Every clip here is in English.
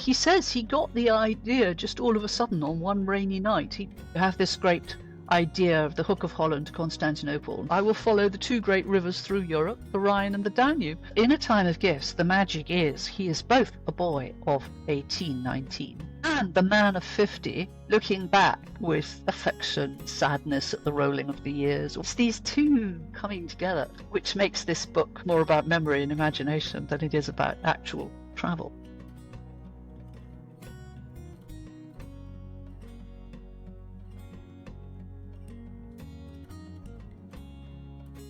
he says he got the idea just all of a sudden on one rainy night. He had this great idea of the Hook of Holland to Constantinople. I will follow the two great rivers through Europe, the Rhine and the Danube. In A Time of Gifts, the magic is he is both a boy of 18, 19 and the man of 50, looking back with affection, sadness at the rolling of the years. It's these two coming together, which makes this book more about memory and imagination than it is about actual travel.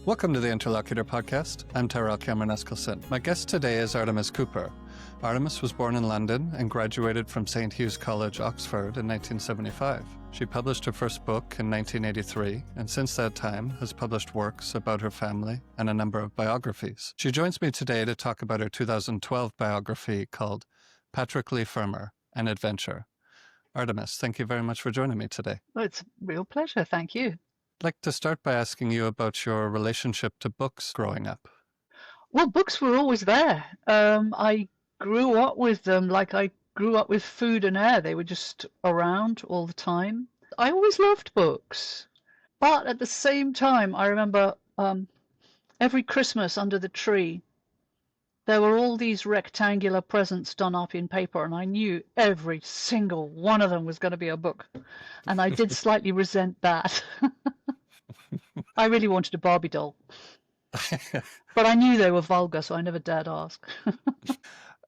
Welcome to the Interlocutor podcast. I'm Tyrel Cameron Eskelson. My guest today is Artemis Cooper. Artemis was born in London and graduated from St. Hugh's College, Oxford in 1975. She published her first book in 1983, and since that time has published works about her family and a number of biographies. She joins me today to talk about her 2012 biography called Patrick Leigh Fermor, An Adventure. Artemis, thank you very much for joining me today. Well, it's a real pleasure. Thank you. I'd like to start by asking you about your relationship to books growing up. Well, books were always there. I grew up with them like I grew up with food and air. They were just around all the time. I always loved books. But at the same time, I remember every Christmas under the tree, there were all these rectangular presents done up in paper, and I knew every single one of them was going to be a book. And I did slightly resent that. I really wanted a Barbie doll. But I knew they were vulgar, so I never dared ask.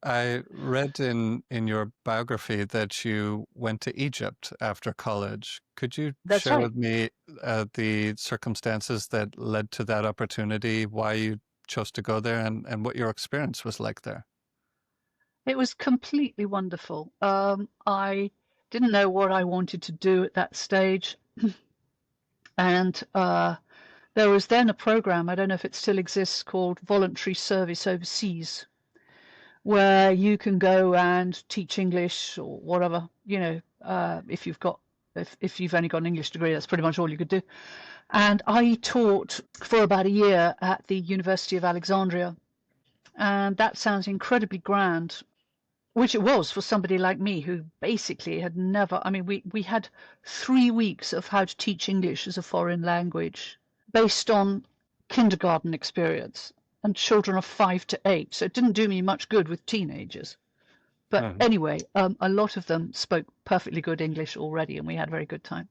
I read in your biography that you went to Egypt after college. Could you share with me the circumstances that led to that opportunity, why you chose to go there, and what your experience was like there? It was completely wonderful. I didn't know what I wanted to do at that stage. And there was then a program, I don't know if it still exists, called Voluntary Service Overseas, where you can go and teach English or whatever, if you've only got an English degree, that's pretty much all you could do. And I taught for about a year at the University of Alexandria. And that sounds incredibly grand, which it was for somebody like me who basically had never, we had 3 weeks of how to teach English as a foreign language based on kindergarten experience and children of 5 to 8. So it didn't do me much good with teenagers. But anyway, a lot of them spoke perfectly good English already, and we had a very good time.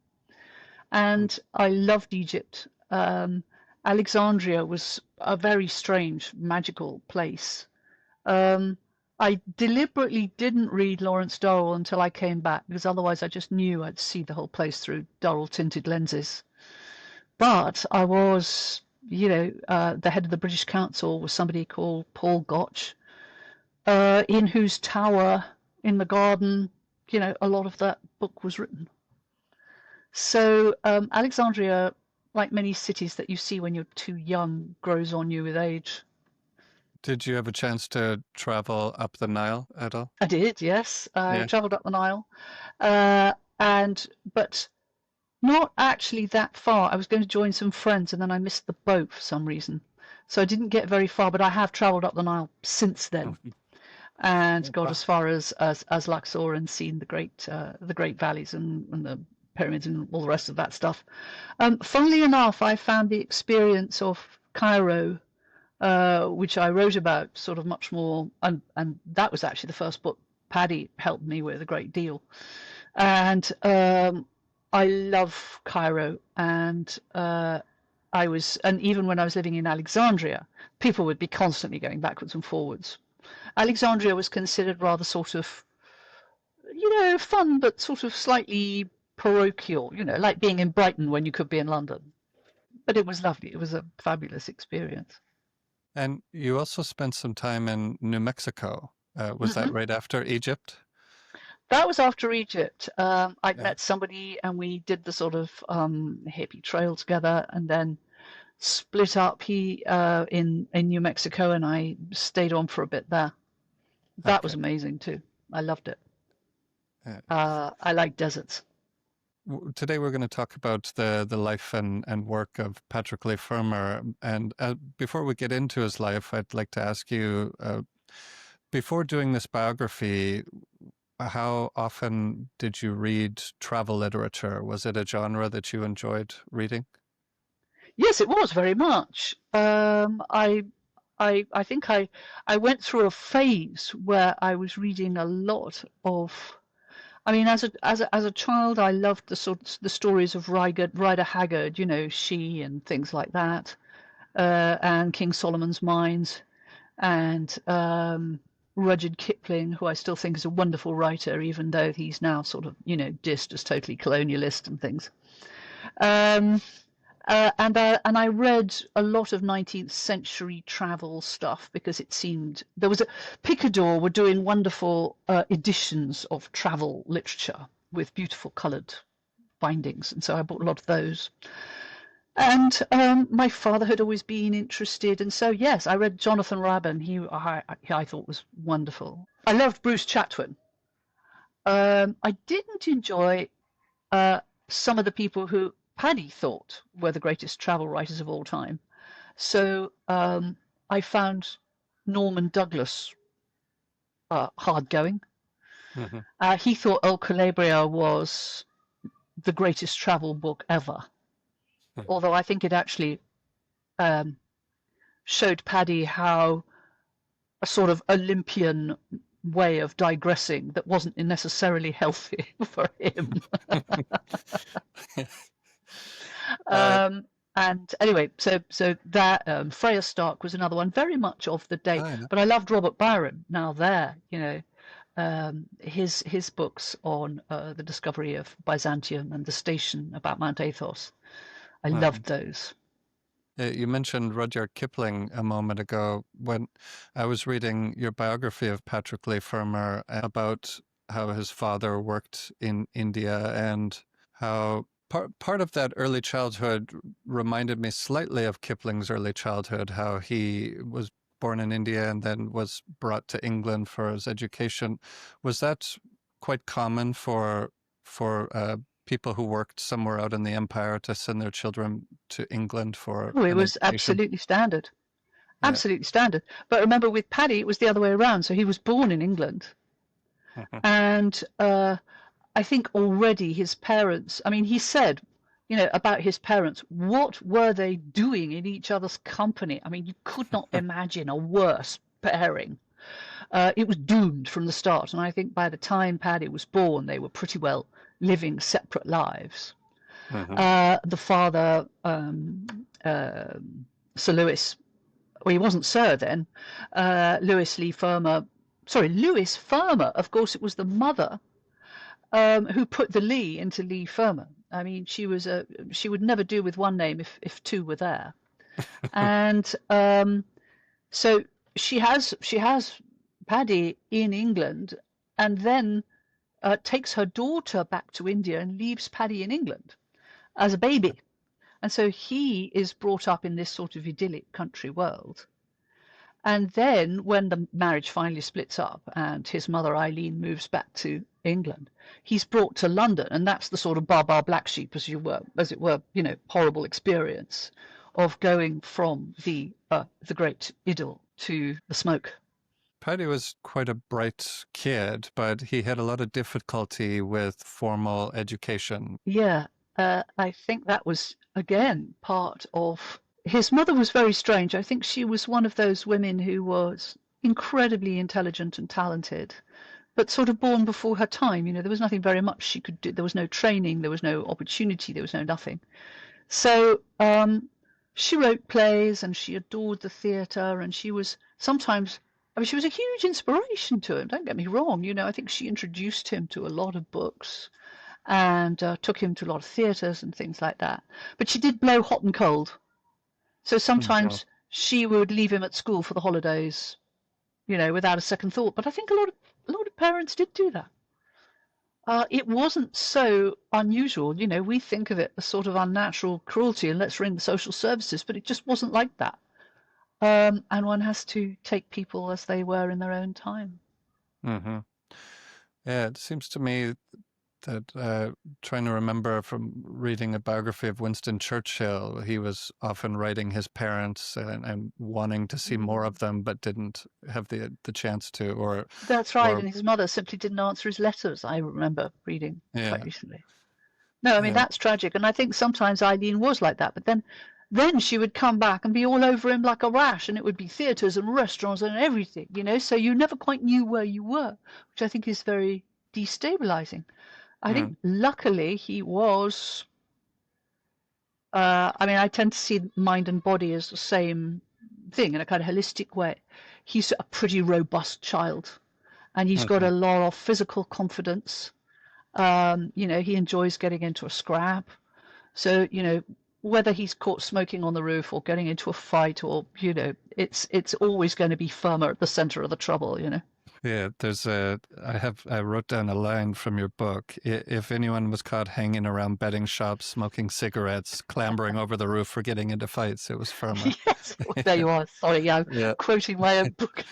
And I loved Egypt. Alexandria was a very strange, magical place. I deliberately didn't read Lawrence Durrell until I came back, because otherwise I just knew I'd see the whole place through Durrell-tinted lenses. But I was, the head of the British Council was somebody called Paul Gotch, in whose tower in the garden, a lot of that book was written. So Alexandria, like many cities that you see when you're too young, grows on you with age. Did you have a chance to travel up the Nile at all? I did, yes. I traveled up the Nile, but not actually that far. I was going to join some friends, and then I missed the boat for some reason, so I didn't get very far. But I have traveled up the Nile since then, and got as far as Luxor and seen the great valleys and the pyramids and all the rest of that stuff. Funnily enough, I found the experience of Cairo, which I wrote about sort of much more, and that was actually the first book Paddy helped me with a great deal. And I love Cairo, and even when I was living in Alexandria, people would be constantly going backwards and forwards. Alexandria was considered rather sort of, fun, but sort of slightly parochial, like being in Brighton when you could be in London. But it was lovely. It was a fabulous experience. And you also spent some time in New Mexico. Was that right after Egypt? That was after Egypt. I'd met somebody, and we did the sort of hippie trail together, and then split up. He in New Mexico, and I stayed on for a bit there. That was amazing too. I loved it. I like deserts. Today we're going to talk about the life and work of Patrick Leigh Fermor. And before we get into his life, I'd like to ask you, before doing this biography, how often did you read travel literature? Was it a genre that you enjoyed reading? Yes, it was very much. I think I went through a phase where I was reading a lot of. I mean, as a child, I loved the stories of Rider Haggard, She and things like that, and King Solomon's Mines, and Rudyard Kipling, who I still think is a wonderful writer, even though he's now sort of dissed as totally colonialist and things. Um, and I read a lot of 19th century travel stuff because it seemed there was a Picador were doing wonderful editions of travel literature with beautiful coloured bindings, and so I bought a lot of those. And my father had always been interested, and so yes, I read Jonathan Rabin. I thought was wonderful. I loved Bruce Chatwin. I didn't enjoy uh, some of the people who Paddy thought were the greatest travel writers of all time. So I found Norman Douglas hard going. Hmm. He thought El Calabria was the greatest travel book ever, although I think it actually um, showed Paddy how a sort of Olympian way of digressing that wasn't necessarily healthy for him. uh, Um, and anyway, so that Freya Stark was another one, very much of the day. I know. But I loved Robert Byron. Now his books on the discovery of Byzantium and the station about Mount Athos. I Mhm. loved those. You mentioned Rudyard Kipling a moment ago when I was reading your biography of Patrick Leigh Fermor about how his father worked in India and how part of that early childhood reminded me slightly of Kipling's early childhood, how he was born in India and then was brought to England for his education. Was that quite common for people who worked somewhere out in the empire to send their children to England for Oh, it an was education? absolutely standard. Yeah. Absolutely standard. But remember, with Paddy, it was the other way around. So he was born in England. Mhm. And I think already his parents, I mean, he said, about his parents, what were they doing in each other's company? I mean, you could not imagine a worse pairing. It was doomed from the start. And I think by the time Paddy was born, they were pretty well living separate lives. Mhm. The father, Sir Lewis, well, he wasn't Sir then, Lewis Lee Fermor, sorry, Lewis Fermor, of course, it was the mother who put the Lee into Lee Fermor. I mean, she would never do with one name if two were there, and so she has Paddy in England, and then takes her daughter back to India and leaves Paddy in England as a baby, and so he is brought up in this sort of idyllic country world. And then when the marriage finally splits up and his mother Eileen moves back to England, he's brought to London, and that's the sort of Baa black sheep, as it were, horrible experience of going from the great idyll to the smoke. Paddy was quite a bright kid, but he had a lot of difficulty with formal education. Yeah, I think that was again part of his mother was very strange. I think she was one of those women who was incredibly intelligent and talented, but sort of born before her time. There was nothing very much she could do. There was no training, there was no opportunity, there was no nothing. So she wrote plays and she adored the theatre, and she was sometimes, I mean, she was a huge inspiration to him. Don't get me wrong. I think she introduced him to a lot of books and took him to a lot of theatres and things like that. But she did blow hot and cold. So Mhm. sometimes she would leave him at school for the holidays, without a second thought. But I think a lot of parents did do that. It wasn't so unusual. We think of it as sort of unnatural cruelty and let's ring the social services, but it just wasn't like that. And one has to take people as they were in their own time. Mhm. Yeah, it seems to me that trying to remember from reading a biography of Winston Churchill, he was often writing his parents and wanting to see more of them, but didn't have the chance to, or That's right, and his mother simply didn't answer his letters, I remember reading quite recently. No, I mean, that's tragic, and I think sometimes Eileen was like that, but then she would come back and be all over him like a rash, and it would be theatres and restaurants and everything, you know, so you never quite knew where you were, which I think is very destabilizing. I think luckily he was, I mean, I tend to see mind and body as the same thing in a kind of holistic way. He's a pretty robust child, and he's got a lot of physical confidence. You know, he enjoys getting into a scrap. So, you know, whether he's caught smoking on the roof or getting into a fight, or, you know, it's always going to be Fermor at the center of the trouble, you know. Yeah, I wrote down a line from your book. If anyone was caught hanging around betting shops, smoking cigarettes, clambering over the roof, or getting into fights, it was Fermor. Yes, well, there you are. Sorry, I'm quoting my own book.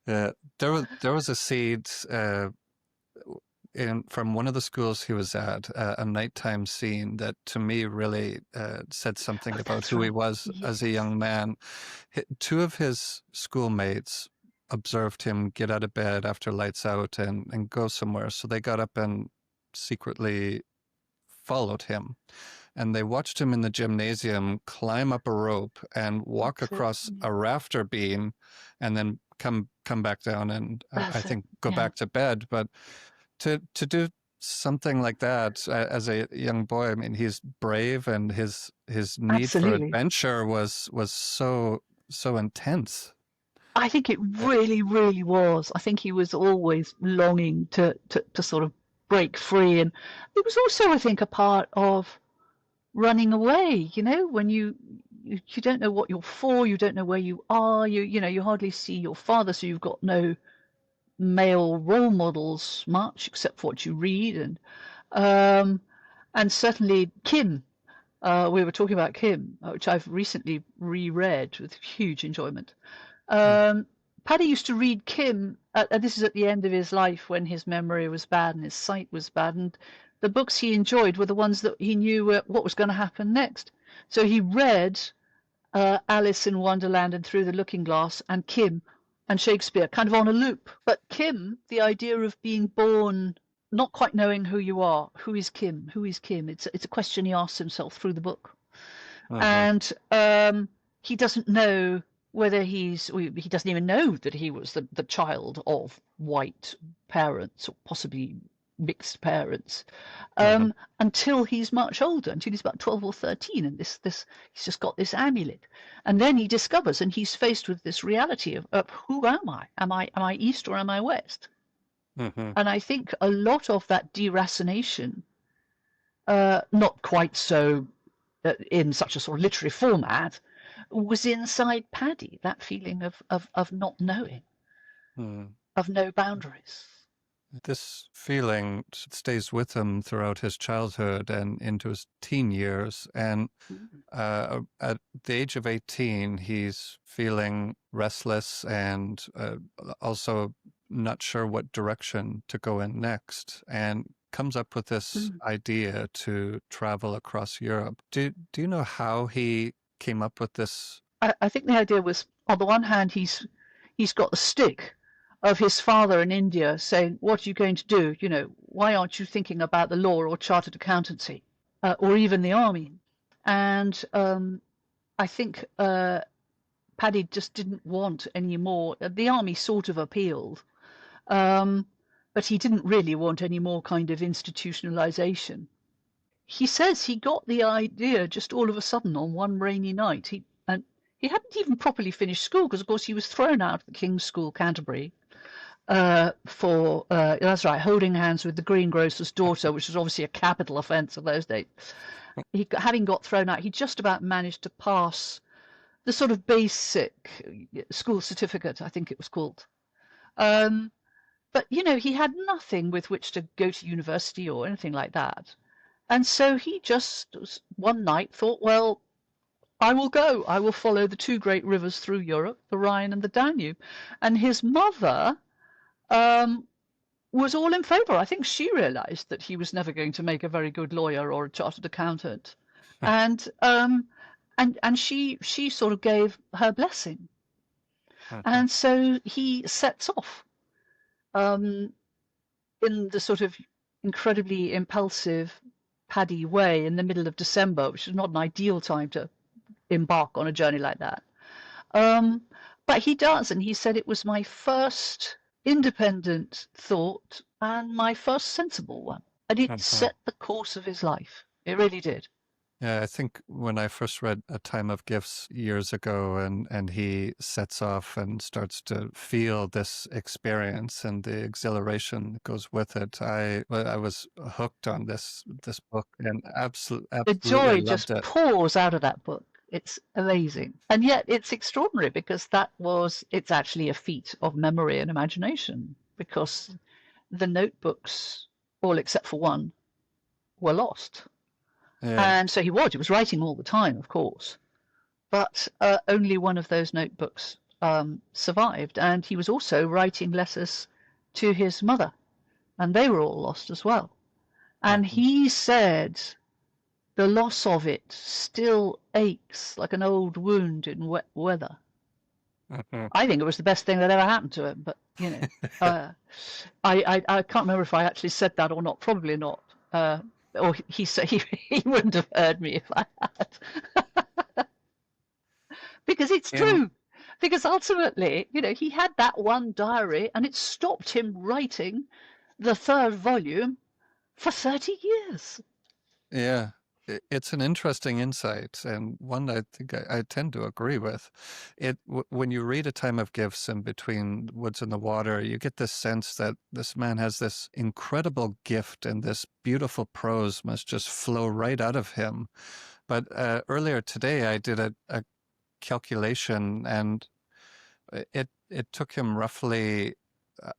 Yeah, there was a seed from one of the schools he was at, a nighttime scene that to me really said something about who he was as a young man. Two of his schoolmates observed him get out of bed after lights out and go somewhere. So they got up and secretly followed him. And they watched him in the gymnasium climb up a rope and walk across a rafter beam and then come back down and I think go back to bed. But to do something like that as a young boy, I mean, he's brave, and his need for adventure was so intense. I think it really, really was. I think he was always longing to sort of break free, and it was also, I think, a part of running away. You know, when you don't know what you're for, you don't know where you are. You know, you hardly see your father, so you've got no male role models much except for what you read, and certainly Kim. We were talking about Kim, which I've recently reread with huge enjoyment. Paddy used to read Kim, and this is at the end of his life when his memory was bad and his sight was bad, and the books he enjoyed were the ones that he knew what was going to happen next. So he read Alice in Wonderland and Through the Looking Glass and Kim and Shakespeare kind of on a loop. But Kim, the idea of being born not quite knowing who you are, who is Kim? Who is Kim? It's a question he asks himself through the book. And he doesn't know whether he doesn't even know that he was the child of white parents or possibly mixed parents until he's much older, until he's about 12 or 13, and this he's just got this amulet, and then he discovers, and he's faced with this reality of who am I? Am I East or am I West? And I think a lot of that deracination, not quite so in such a sort of literary format, was inside Paddy, that feeling of not knowing, of no boundaries. This feeling stays with him throughout his childhood and into his teen years. And at the age of 18, he's feeling restless and also not sure what direction to go in next, and comes up with this idea to travel across Europe. Do you know how he came up with this? I think the idea was, on the one hand, he's got the stick of his father in India saying, what are you going to do? You know, why aren't you thinking about the law or chartered accountancy or even the army? And I think Paddy just didn't want any more. The army sort of appealed, but he didn't really want any more kind of institutionalization. He says he got the idea just all of a sudden on one rainy night. He hadn't even properly finished school because, of course, he was thrown out of the King's School, Canterbury, for that's right, holding hands with the greengrocer's daughter, which was obviously a capital offence in those days. Having got thrown out, he just about managed to pass the sort of basic school certificate, I think it was called. But, you know, he had nothing with which to go to university or anything like that. And so he just one night thought, well, I will go. I will follow the two great rivers through Europe, the Rhine and the Danube. And his mother was all in favour. I think she realised that he was never going to make a very good lawyer or a chartered accountant, and she sort of gave her blessing, and so he sets off in the sort of incredibly impulsive Paddy way in the middle of December, which is not an ideal time to embark on a journey like that. But he does, and he said it was my first independent thought and my first sensible one. And it set the course of his life. It really did. Yeah, I think when I first read A Time of Gifts years ago, and he sets off and starts to feel this experience and the exhilaration that goes with it, I was hooked on this book and absolutely The joy loved just it. pours out of that book. It's amazing. And yet it's extraordinary because it's actually a feat of memory and imagination, because the notebooks, all except for one, were lost. Yeah. And so he was writing all the time, of course, but only one of those notebooks survived. And he was also writing letters to his mother, and they were all lost as well. And he said the loss of it still aches like an old wound in wet weather. I think it was the best thing that ever happened to him, but you know, I can't remember if I actually said that or not. Probably not. Or he wouldn't have heard me if I had. Because it's true. Because ultimately, you know, he had that one diary and it stopped him writing the third volume for 30 years. Yeah. It's an interesting insight, and one I think I tend to agree with. When you read A Time of Gifts and Between Woods and the Water, you get this sense that this man has this incredible gift, and this beautiful prose must just flow right out of him. But earlier today, I did a calculation, and it took him roughly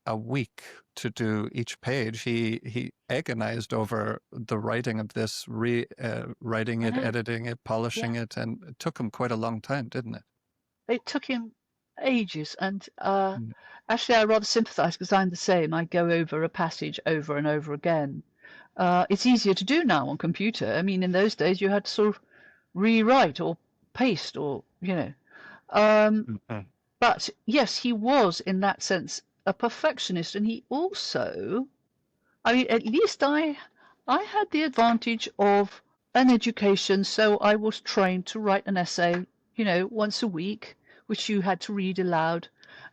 a week to do each page. He agonized over the writing of this, writing it, editing it, polishing it, and it took him quite a long time, didn't it? It took him ages, and actually I rather sympathize because I'm the same. I go over a passage over and over again. It's easier to do now on computer. I mean, in those days you had to sort of rewrite or paste, or you know. But yes, he was in that sense a perfectionist, and he also, I mean, at least I had the advantage of an education, so I was trained to write an essay, you know, once a week, which you had to read aloud.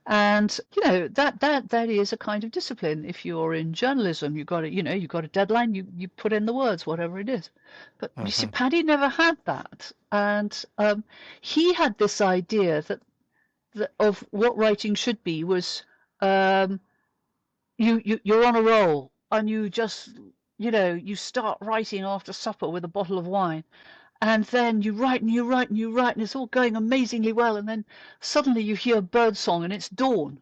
And you know, that is a kind of discipline. If you're in journalism, you've got a deadline, you put in the words, whatever it is. But you see, Paddy never had that, and he had this idea that of what writing should be was you're on a roll, and you just, you know, you start writing after supper with a bottle of wine, and then you write and you write and you write, and it's all going amazingly well, and then suddenly you hear bird song and it's dawn.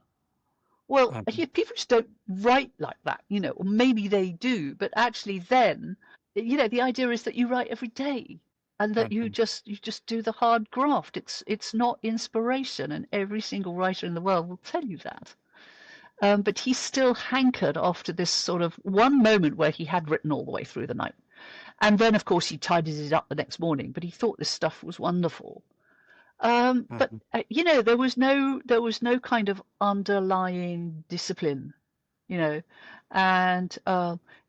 Well, people just don't write like that, you know, or maybe they do, but actually then, you know, the idea is that you write every day, and that you just do the hard graft. It's not inspiration, and every single writer in the world will tell you that. But he still hankered after this sort of one moment where he had written all the way through the night. And then, of course, he tidied it up the next morning, but he thought this stuff was wonderful. But, you know, there was no kind of underlying discipline, you know. And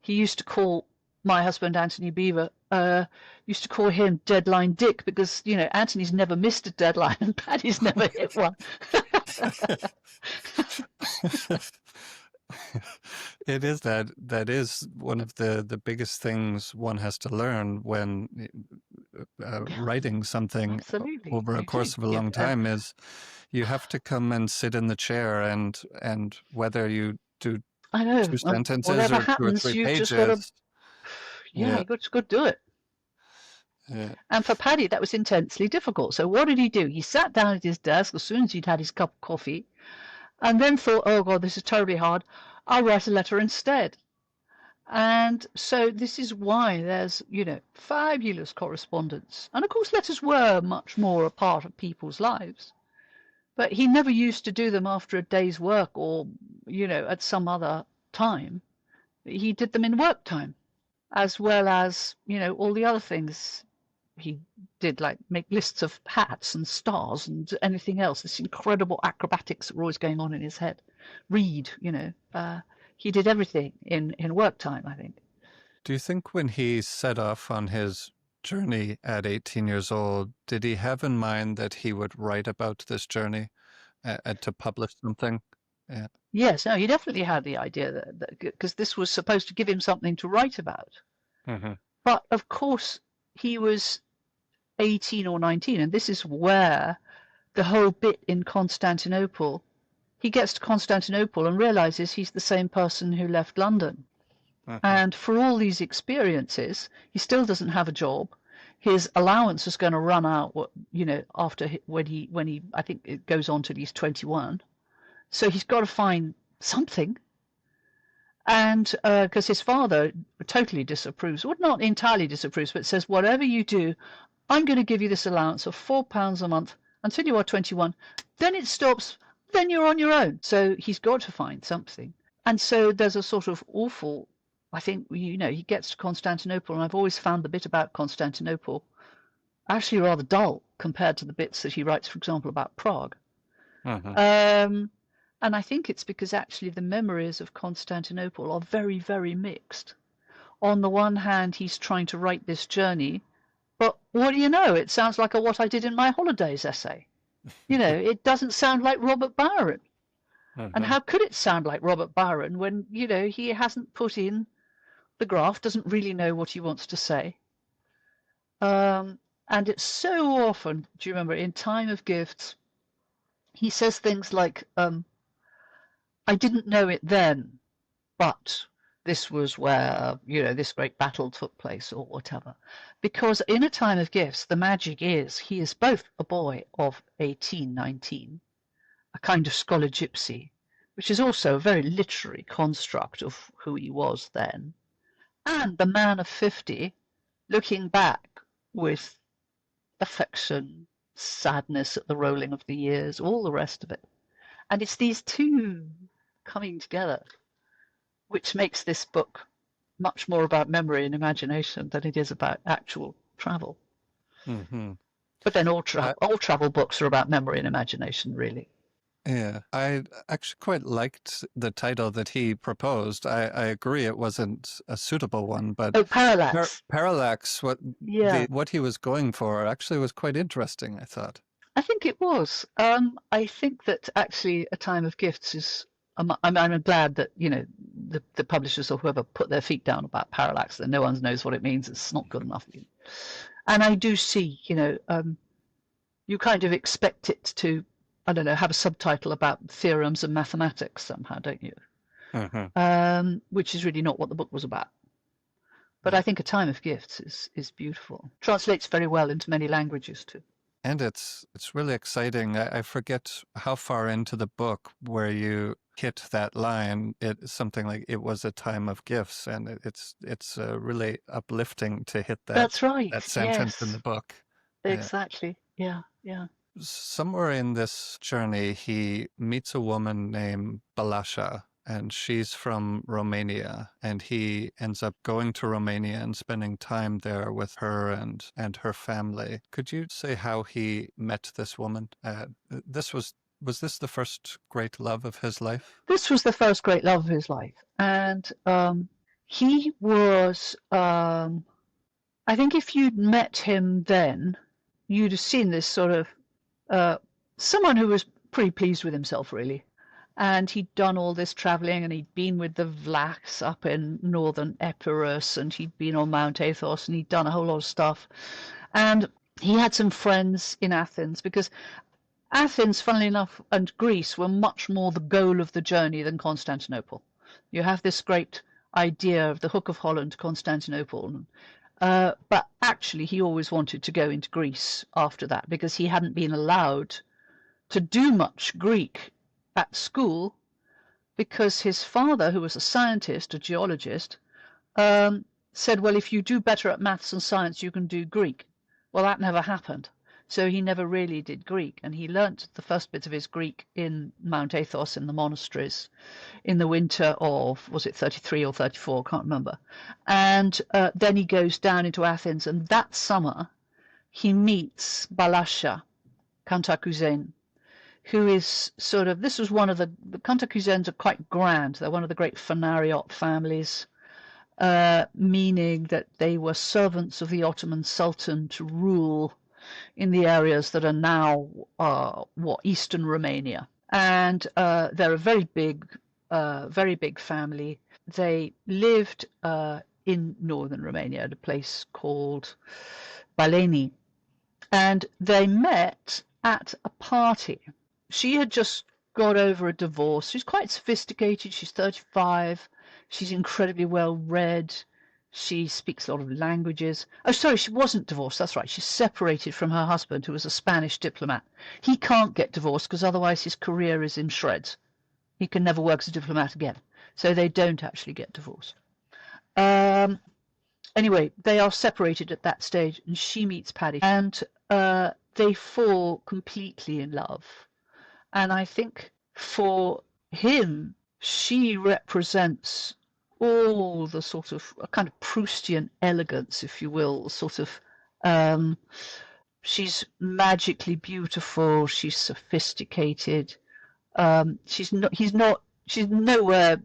he used to call my husband, Anthony Beaver, used to call him Deadline Dick, because, you know, Anthony's never missed a deadline and Paddy's never hit one. It is that is one of the biggest things one has to learn when writing something Absolutely. over a course of a long time, is you have to come and sit in the chair, and whether you do two sentences or happens, 2 or 3 pages, just gotta, you just got to do it. Yeah. And for Paddy, that was intensely difficult. So what did he do? He sat down at his desk as soon as he'd had his cup of coffee, and then thought, oh God, this is terribly hard. I'll write a letter instead. And so this is why there's, you know, fabulous correspondence. And of course, letters were much more a part of people's lives. But he never used to do them after a day's work, or, you know, at some other time, he did them in work time, as well as, all the other things he did, like make lists of hats and stars and anything else. This incredible acrobatics that were always going on in his head. Read, he did everything in work time, I think. Do you think when he set off on his journey at 18 years old, did he have in mind that he would write about this journey and to publish something? Yeah. Yes, no, he definitely had the idea that because this was supposed to give him something to write about. Mm-hmm. But of course, he was 18 or 19, and this is where the whole bit in Constantinople, he gets to Constantinople and realizes he's the same person who left London. Mm-hmm. And for all these experiences, he still doesn't have a job. His allowance is going to run out, after when he I think it goes on till he's 21. So he's got to find something. And because his father totally disapproves, well, not entirely disapproves, but says, whatever you do, I'm going to give you this allowance of £4 a month until you are 21. Then it stops. Then you're on your own. So he's got to find something. And so there's a sort of awful, I think, he gets to Constantinople, and I've always found the bit about Constantinople actually rather dull compared to the bits that he writes, for example, about Prague. Uh-huh. And I think it's because actually the memories of Constantinople are very, very mixed. On the one hand, he's trying to write this journey, but what do you know? It sounds like a What I Did in My Holidays essay. It doesn't sound like Robert Byron. Uh-huh. And how could it sound like Robert Byron when, he hasn't put in the graph, doesn't really know what he wants to say? And it's so often, do you remember, in Time of Gifts, he says things like, I didn't know it then, but this was where, this great battle took place or whatever. Because in A Time of Gifts, the magic is he is both a boy of 18, 19, a kind of scholar gypsy, which is also a very literary construct of who he was then, and the man of 50 looking back with affection, sadness at the rolling of the years, all the rest of it. And it's these two coming together which makes this book much more about memory and imagination than it is about actual travel. Mm-hmm. But then all travel books are about memory and imagination, really. Yeah, I actually quite liked the title that he proposed. I agree it wasn't a suitable one, but Parallax. Parallax, what he was going for actually was quite interesting, I thought. I think it was. I think that actually A Time of Gifts is, I'm glad that, the publishers or whoever put their feet down about parallax, that no one knows what it means. It's not good enough. And I do see, you kind of expect it to, I don't know, have a subtitle about theorems and mathematics somehow, don't you? Uh-huh. Which is really not what the book was about. But I think A Time of Gifts is beautiful. Translates very well into many languages too. And it's really exciting. I forget how far into the book where you hit that line. It's something like it was a time of gifts, and it's really uplifting to hit that. That's right. That sentence in the book. Exactly. Yeah. Somewhere in this journey, he meets a woman named Balasha, and she's from Romania, and he ends up going to Romania and spending time there with her and her family. Could you say how he met this woman? Was this the first great love of his life? This was the first great love of his life, and he was. I think if you'd met him then, you'd have seen this sort of someone who was pretty pleased with himself, really. And he'd done all this traveling, and he'd been with the Vlachs up in northern Epirus, and he'd been on Mount Athos, and he'd done a whole lot of stuff. And he had some friends in Athens, because Athens, funnily enough, and Greece were much more the goal of the journey than Constantinople. You have this great idea of the Hook of Holland to Constantinople. But actually, he always wanted to go into Greece after that, because he hadn't been allowed to do much Greek at school, because his father, who was a scientist, a geologist, said, well, if you do better at maths and science, you can do Greek. Well, that never happened. So he never really did Greek, and he learnt the first bits of his Greek in Mount Athos in the monasteries in the winter of, was it 33 or 34? I can't remember. And then he goes down into Athens, and that summer he meets Balasha Cantacuzene, who is sort of, this was one of the Cantacuzenes are quite grand. They're one of the great Phanariot families, meaning that they were servants of the Ottoman Sultan to rule in the areas that are now Eastern Romania. And they're a very big family. They lived in northern Romania at a place called Baleni, and they met at a party. She had just got over a divorce. She's quite sophisticated. She's 35. She's incredibly well read. She speaks a lot of languages. Oh, sorry, she wasn't divorced. That's right. She's separated from her husband, who was a Spanish diplomat. He can't get divorced because otherwise his career is in shreds. He can never work as a diplomat again. So they don't actually get divorced. Anyway, they are separated at that stage, and she meets Paddy, and they fall completely in love. And I think for him, she represents all the sort of a kind of Proustian elegance, if you will, sort of. She's magically beautiful. She's sophisticated. She's nowhere.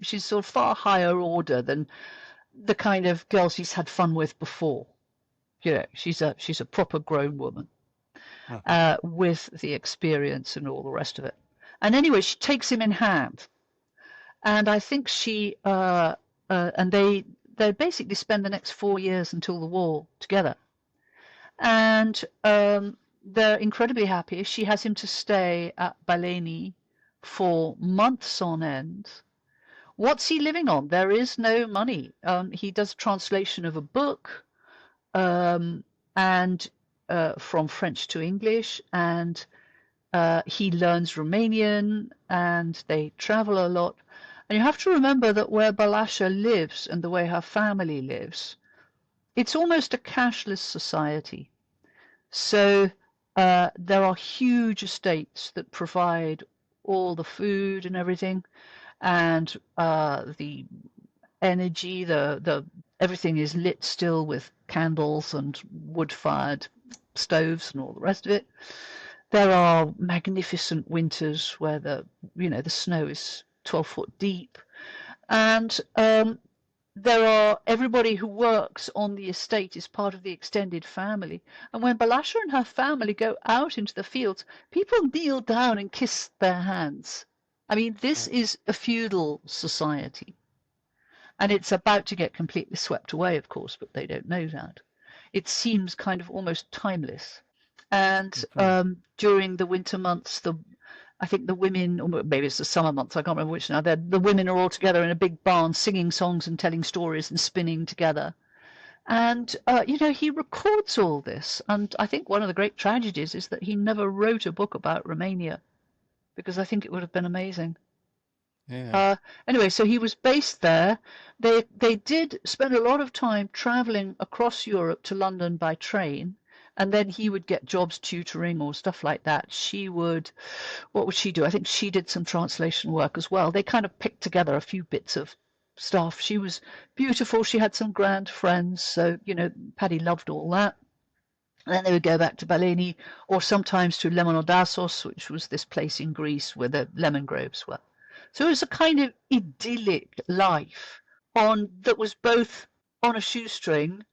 She's sort of far higher order than the kind of girls he's had fun with before. You know, she's a proper grown woman with the experience and all the rest of it. And anyway, she takes him in hand, and I think she and they basically spend the next 4 years until the war together, and they're incredibly happy. She has him to stay at Baleni for months on end. What's he living on? There is no money. He does a translation of a book, and from French to English, and he learns Romanian, and they travel a lot. And you have to remember that where Balasha lives and the way her family lives, it's almost a cashless society. So there are huge estates that provide all the food and everything, and the energy, the everything is lit still with candles and wood-fired stoves and all the rest of it. There are magnificent winters where the snow is 12 foot deep, and there are everybody who works on the estate is part of the extended family. And when Balasha and her family go out into the fields, people kneel down and kiss their hands. I mean, this is a feudal society, and it's about to get completely swept away, of course, but they don't know that. It seems kind of almost timeless. And during the winter months, I think the women, or maybe it's the summer months, I can't remember which now, the women are all together in a big barn singing songs and telling stories and spinning together. And, he records all this. And I think one of the great tragedies is that he never wrote a book about Romania, because I think it would have been amazing. Yeah. Anyway, so he was based there. They did spend a lot of time traveling across Europe to London by train, and then he would get jobs tutoring or stuff like that. What would she do? I think she did some translation work as well. They kind of picked together a few bits of stuff. She was beautiful. She had some grand friends. So, Paddy loved all that. And then they would go back to Baleni, or sometimes to Lemonodassos, which was this place in Greece where the lemon groves were. So it was a kind of idyllic life that was both on a shoestring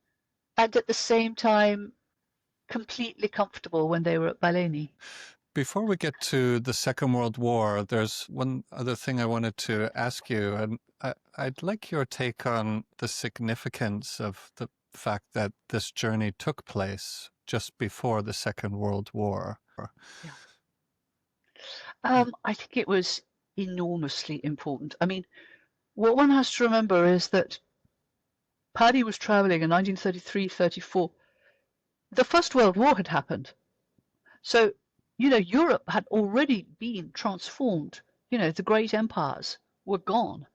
and at the same time completely comfortable when they were at Baleni. Before we get to the Second World War, there's one other thing I wanted to ask you, and I'd like your take on the significance of the fact that this journey took place just before the Second World War. Yeah. I think it was enormously important. I mean, what one has to remember is that Paddy was traveling in 1933-34. The First World War had happened. So, Europe had already been transformed. The great empires were gone.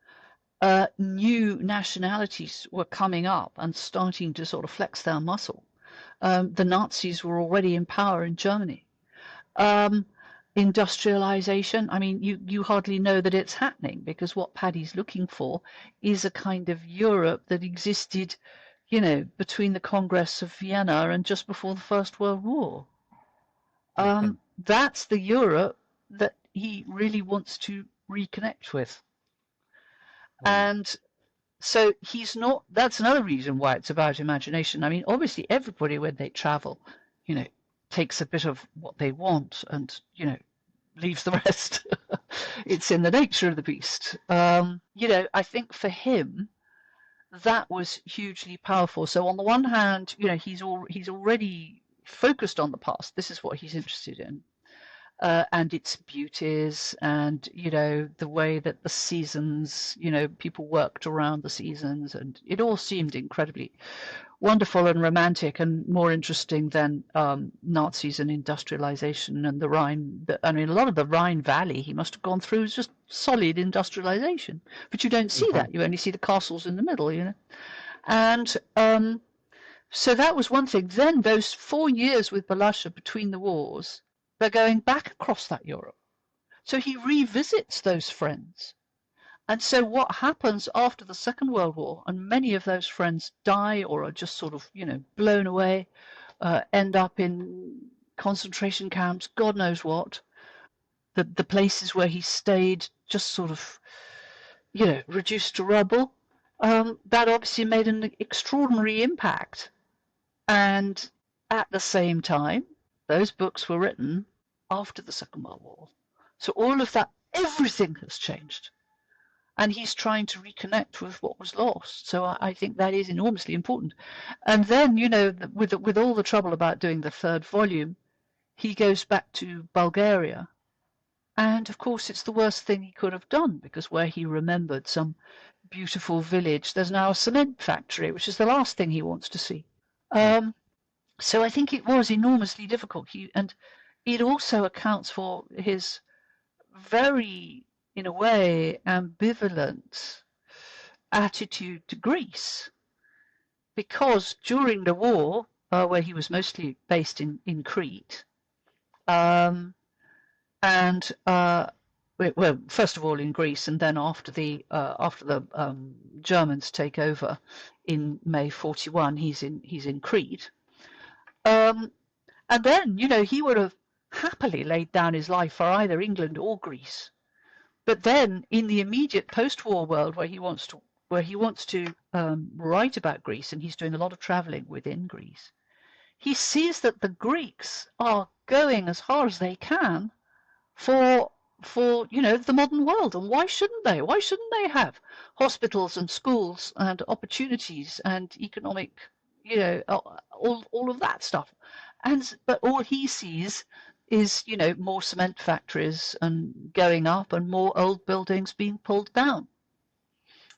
New nationalities were coming up and starting to sort of flex their muscle. The Nazis were already in power in Germany. Industrialization, I mean, you hardly know that it's happening, because what Paddy's looking for is a kind of Europe that existed, between the Congress of Vienna and just before the First World War. That's the Europe that he really wants to reconnect with. And so he's not, that's another reason why it's about imagination. I mean, obviously everybody, when they travel, takes a bit of what they want and, leaves the rest. It's in the nature of the beast. I think for him, that was hugely powerful. So on the one hand, he's already focused on the past. This is what he's interested in. And its beauties, and the way that the seasons, people worked around the seasons, and it all seemed incredibly wonderful and romantic, and more interesting than Nazis and industrialization and the Rhine. I mean, a lot of the Rhine Valley he must have gone through is just solid industrialization, but you don't see that. You only see the castles in the middle, and so that was one thing. Then those 4 years with Balasha between the wars, they're going back across that Europe. So he revisits those friends. And so what happens after the Second World War, and many of those friends die or are just sort of, blown away, end up in concentration camps, God knows what. The places where he stayed just sort of, reduced to rubble. That obviously made an extraordinary impact. And at the same time, those books were written after the Second World War. So all of that, everything has changed. And he's trying to reconnect with what was lost. So I think that is enormously important. And then, with all the trouble about doing the third volume, he goes back to Bulgaria. And of course, it's the worst thing he could have done, because where he remembered some beautiful village, there's now a cement factory, which is the last thing he wants to see. So I think it was enormously difficult. And it also accounts for his very, in a way, ambivalent attitude to Greece. Because during the war, where he was mostly based in Crete, well, first of all in Greece, and then after the Germans take over in May 41, he's in Crete. And then, he would have happily laid down his life for either England or Greece. But then, in the immediate post-war world, where he wants to write about Greece, and he's doing a lot of traveling within Greece, he sees that the Greeks are going as hard as they can for the modern world. And why shouldn't they? Why shouldn't they have hospitals and schools and opportunities and economic, all of that stuff? But all he sees is, more cement factories and going up, and more old buildings being pulled down.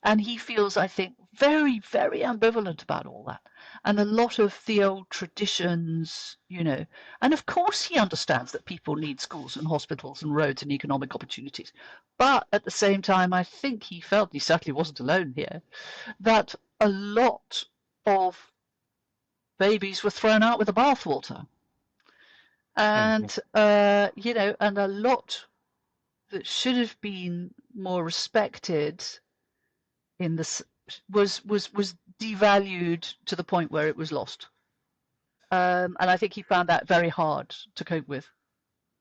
And he feels, I think, very, very ambivalent about all that. And a lot of the old traditions, and of course he understands that people need schools and hospitals and roads and economic opportunities. But at the same time, I think he felt, he certainly wasn't alone here, that a lot of babies were thrown out with the bathwater. And, and a lot that should have been more respected in this was devalued to the point where it was lost. And I think he found that very hard to cope with.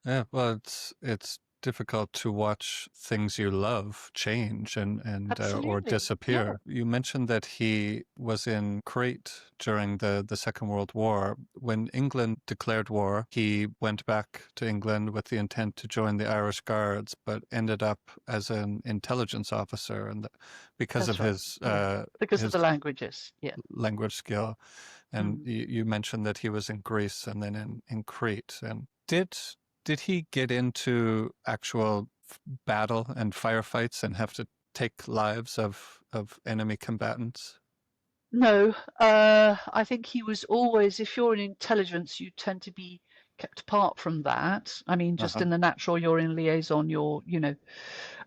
Yeah, well, it's difficult to watch things you love change and or disappear. Yeah. You mentioned that he was in Crete during the Second World War. When England declared war, he went back to England with the intent to join the Irish Guards, but ended up as an intelligence officer, and because That's of right. his of the languages, language skill. And you mentioned that he was in Greece and then in Crete. And did he get into actual battle and firefights and have to take lives of enemy combatants? No, I think he was always, if you're in intelligence, you tend to be kept apart from that. I mean, just in the natural, you're in liaison,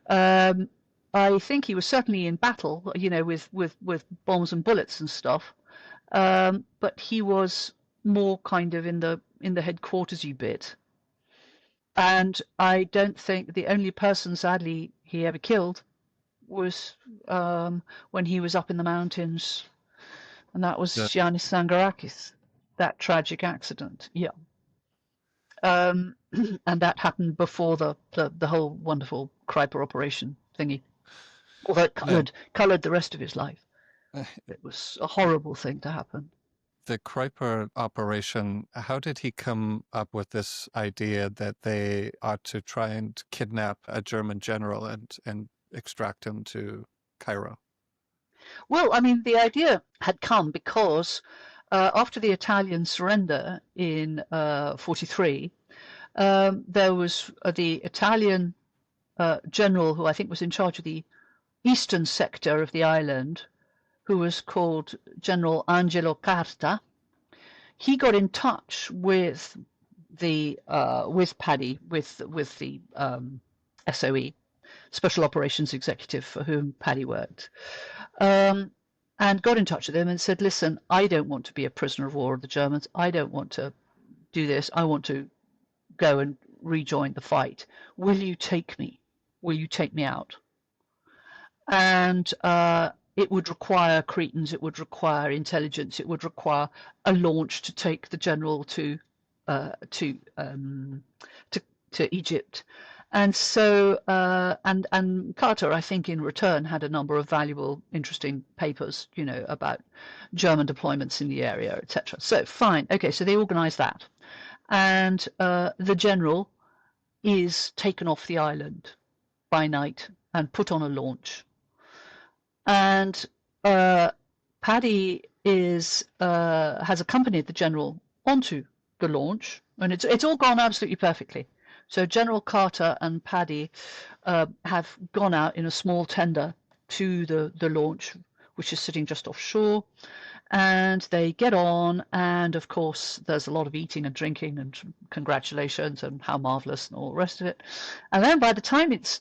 I think he was certainly in battle, with bombs and bullets and stuff. But he was more kind of in the headquartersy bit. And I don't think the only person, sadly, he ever killed was when he was up in the mountains, and that was Yeah. Giannis Sangarakis, that tragic accident. Yeah. And that happened before the whole wonderful Kruiper operation thingy, although it coloured the rest of his life. It was a horrible thing to happen. The Kruiper operation, how did he come up with this idea that they ought to try and kidnap a German general and extract him to Cairo? Well, I mean, the idea had come because after the Italian surrender in 43, there was the Italian general who I think was in charge of the eastern sector of the island, who was called General Angelo Carta. He got in touch with the with Paddy, with the SOE, Special Operations Executive, for whom Paddy worked, and got in touch with him and said, listen, I don't want to be a prisoner of war of the Germans. I don't want to do this. I want to go and rejoin the fight. Will you take me? Will you take me out? And it would require Cretans, it would require intelligence, it would require a launch to take the general to Egypt. And so, and Carter, I think, in return, had a number of valuable, interesting papers, about German deployments in the area, etc. So, fine, okay, so they organise that, and the general is taken off the island by night and put on a launch, and Paddy has accompanied the general onto the launch, and it's all gone absolutely perfectly. So General Carter and Paddy have gone out in a small tender to the launch, which is sitting just offshore, and they get on, and of course there's a lot of eating and drinking and congratulations and how marvelous and all the rest of it. And then by the time it's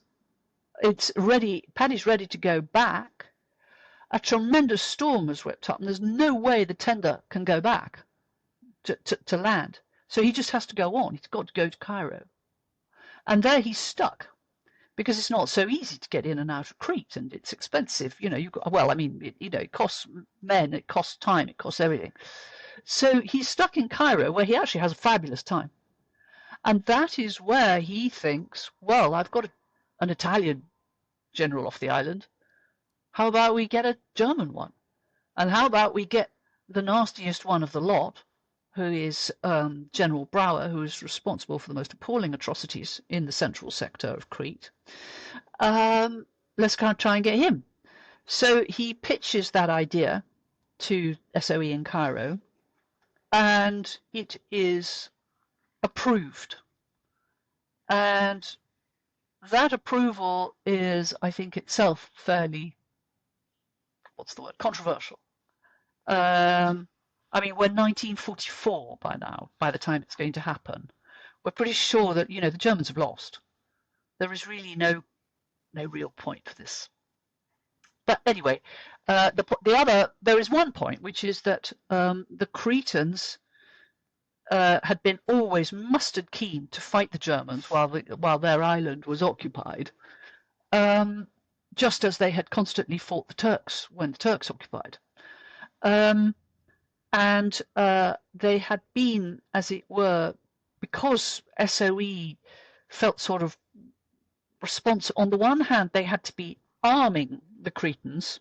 ready, Paddy's ready to go back, a tremendous storm has whipped up, and there's no way the tender can go back to land. So he just has to go on. He's got to go to Cairo. And there he's stuck, because it's not so easy to get in and out of Crete, and it's expensive. It costs men, it costs time, it costs everything. So he's stuck in Cairo, where he actually has a fabulous time. And that is where he thinks, well, I've got an Italian general off the island. How about we get a German one? And how about we get the nastiest one of the lot, who is General Brouwer, who is responsible for the most appalling atrocities in the central sector of Crete. Let's kind of try and get him. So he pitches that idea to SOE in Cairo, and it is approved. And that approval is, I think, itself fairly, controversial. We're 1944 by now, by the time it's going to happen. We're pretty sure that, the Germans have lost. There is really no real point for this. But anyway, there is one point, which is that the Cretans had been always mustard keen to fight the Germans while their island was occupied, just as they had constantly fought the Turks when the Turks occupied. And they had been, as it were, because SOE felt sort of responsible. On the one hand, they had to be arming the Cretans.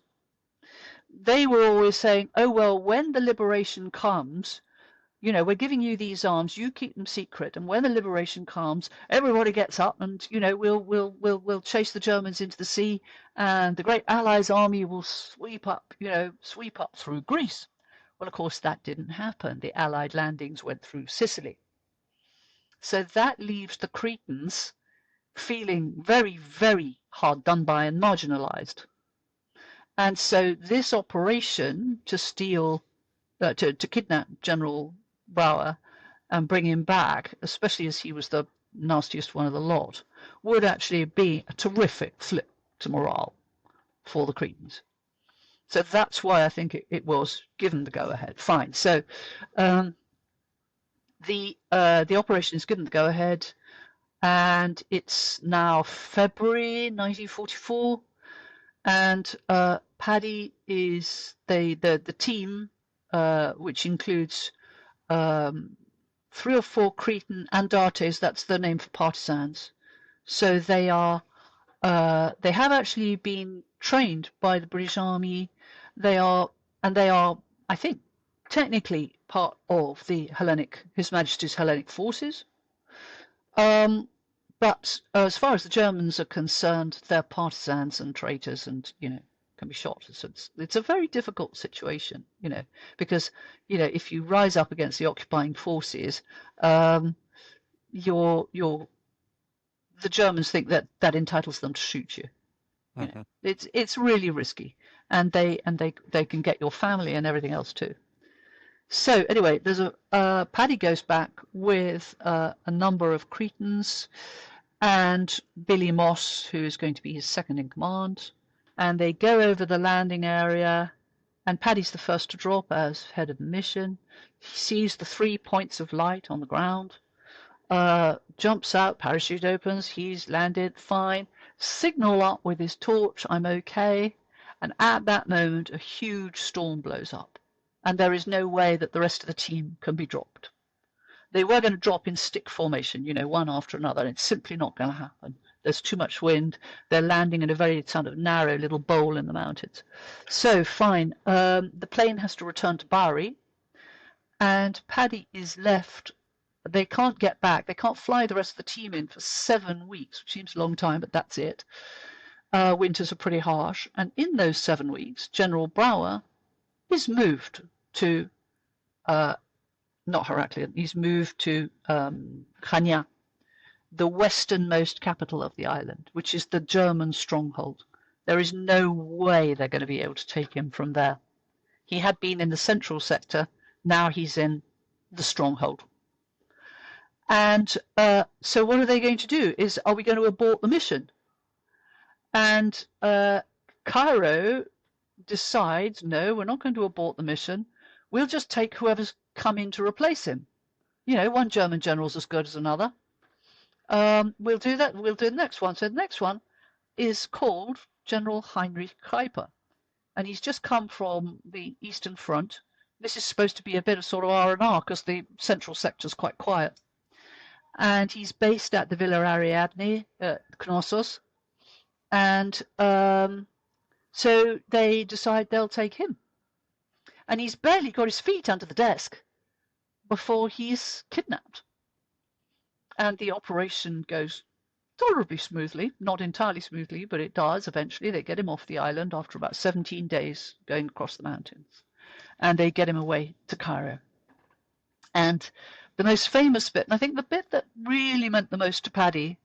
They were always saying, oh, well, when the liberation comes, we're giving you these arms, you keep them secret, and when the liberation comes, everybody gets up and, we'll chase the Germans into the sea, and the great Allies army will sweep up through Greece. Well, of course, that didn't happen. The Allied landings went through Sicily. So that leaves the Cretans feeling very, very hard done by and marginalized. And so this operation to kidnap General Brouwer and bring him back, especially as he was the nastiest one of the lot, would actually be a terrific flip to morale for the Cretans. So that's why I think it was given the go-ahead. Fine. So The operation is given the go-ahead, and it's now February 1944, and Paddy is the team, which includes 3 or 4 Cretan Andartes, that's their name for partisans. So they are they have actually been trained by the British Army. They are, I think, technically part of the His Majesty's Hellenic forces. But as far as the Germans are concerned, they're partisans and traitors, and can be shot. So it's a very difficult situation, because if you rise up against the occupying forces, the Germans think that entitles them to shoot you. Mm-hmm. It's really risky, and they can get your family and everything else too. So anyway, there's Paddy goes back with a number of Cretans and Billy Moss, who is going to be his second in command, and they go over the landing area, and Paddy's the first to drop as head of the mission. He sees the 3 points of light on the ground, jumps out, parachute opens, he's landed fine, signal up with his torch, I'm okay, and at that moment a huge storm blows up, and there is no way that the rest of the team can be dropped. They were going to drop in stick formation, one after another, and it's simply not going to happen. There's too much wind. They're landing in a very sort of narrow little bowl in the mountains. So fine, the plane has to return to Bari, and Paddy is left. They can't get back. They can't fly the rest of the team in for 7 weeks, which seems a long time, but that's it. Winters are pretty harsh, and in those 7 weeks, General Brouwer is moved to not Heraklion. He's moved to Chania, the westernmost capital of the island, which is the German stronghold. There is no way they're going to be able to take him from there. He had been in the central sector. Now he's in the stronghold. And so what are they going to do? Are we going to abort the mission? And Cairo decides, no, we're not going to abort the mission. We'll just take whoever's come in to replace him. One German general's as good as another. We'll do that. We'll do the next one. So the next one is called General Heinrich Kruiper, and he's just come from the Eastern Front. This is supposed to be a bit of sort of R&R because the central sector's quite quiet. And he's based at the Villa Ariadne at Knossos. And so they decide they'll take him. And he's barely got his feet under the desk before he's kidnapped. And the operation goes tolerably smoothly, not entirely smoothly, but it does. Eventually they get him off the island after about 17 days going across the mountains. And they get him away to Cairo. And the most famous bit, and I think the bit that really meant the most to Paddy,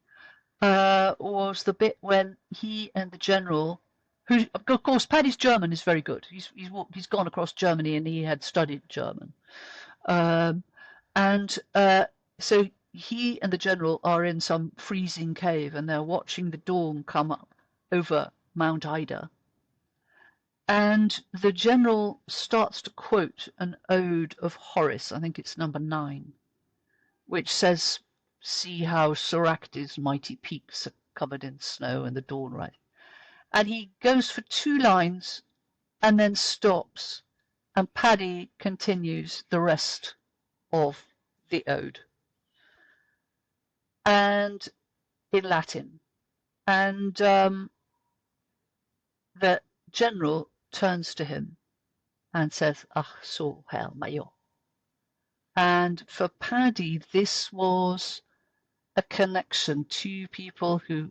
was the bit when he and the general, who, of course, Paddy's German is very good. He's gone across Germany and he had studied German. So he and the general are in some freezing cave and they're watching the dawn come up over Mount Ida. And the general starts to quote an ode of Horace, I think it's number 9, which says, "See how Soracte's mighty peaks are covered in snow and the dawn rise." And he goes for 2 lines and then stops, and Paddy continues the rest of the ode, and in Latin. And the general turns to him and says, "Ach so, Herr Major." And for Paddy, this was a connection to people who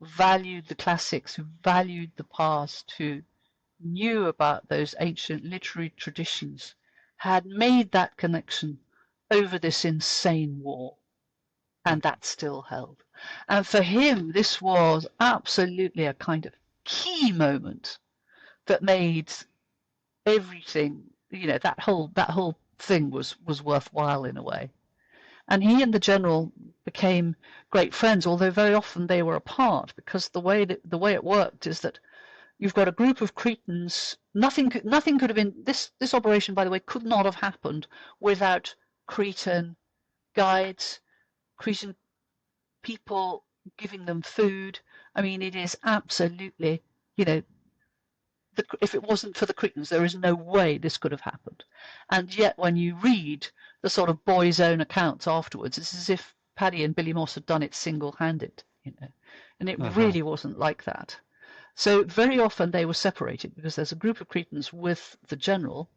valued the classics, who valued the past, who knew about those ancient literary traditions, had made that connection over this insane war, and that still held. And for him, this was absolutely a kind of key moment that made everything, that whole thing was worthwhile in a way. And he and the general became great friends, although very often they were apart, because the way it worked is that you've got a group of Cretans. Nothing could have been this operation, by the way, could not have happened without Cretan guides, Cretan people giving them food. I mean, it is absolutely, if it wasn't for the Cretans, there is no way this could have happened. And yet, when you read the sort of boys' own accounts afterwards, it's as if Paddy and Billy Moss had done it single-handed, and it really wasn't like that. So very often they were separated because there's a group of Cretans with the general,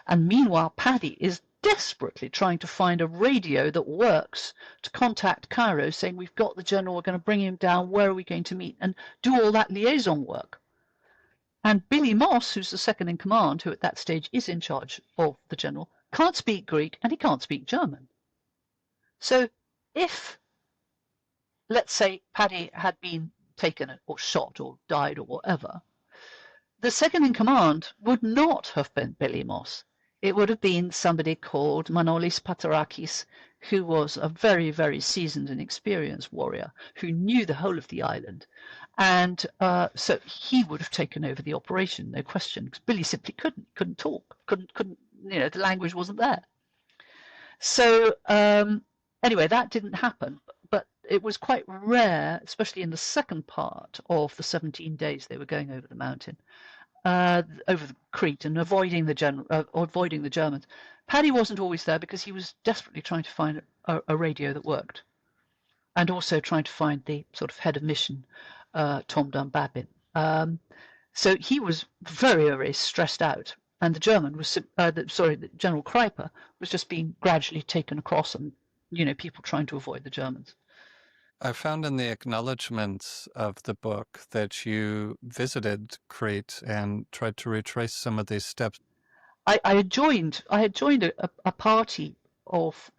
and meanwhile Paddy is desperately trying to find a radio that works to contact Cairo saying, we've got the general, we're going to bring him down, where are we going to meet, and do all that liaison work. And Billy Moss, who's the second in command, who at that stage is in charge of the general, can't speak Greek and he can't speak German. So if, let's say, Paddy had been taken or shot or died or whatever, the second in command would not have been Billy Moss. It would have been somebody called Manolis Patarakis, who was a very, very seasoned and experienced warrior who knew the whole of the island. And so he would have taken over the operation, no question, because Billy simply couldn't talk, couldn't, the language wasn't there. So anyway, that didn't happen. But it was quite rare, especially in the second part of the 17 days they were going over the mountain, over the Crete and avoiding the Germans. Paddy wasn't always there because he was desperately trying to find a radio that worked, and also trying to find the sort of head of mission, Tom Dunbabin. So he was very, very stressed out, and the German was, the General Kruiper was just being gradually taken across, and people trying to avoid the Germans. I found in the acknowledgements of the book that you visited Crete and tried to retrace some of these steps. I had joined a party of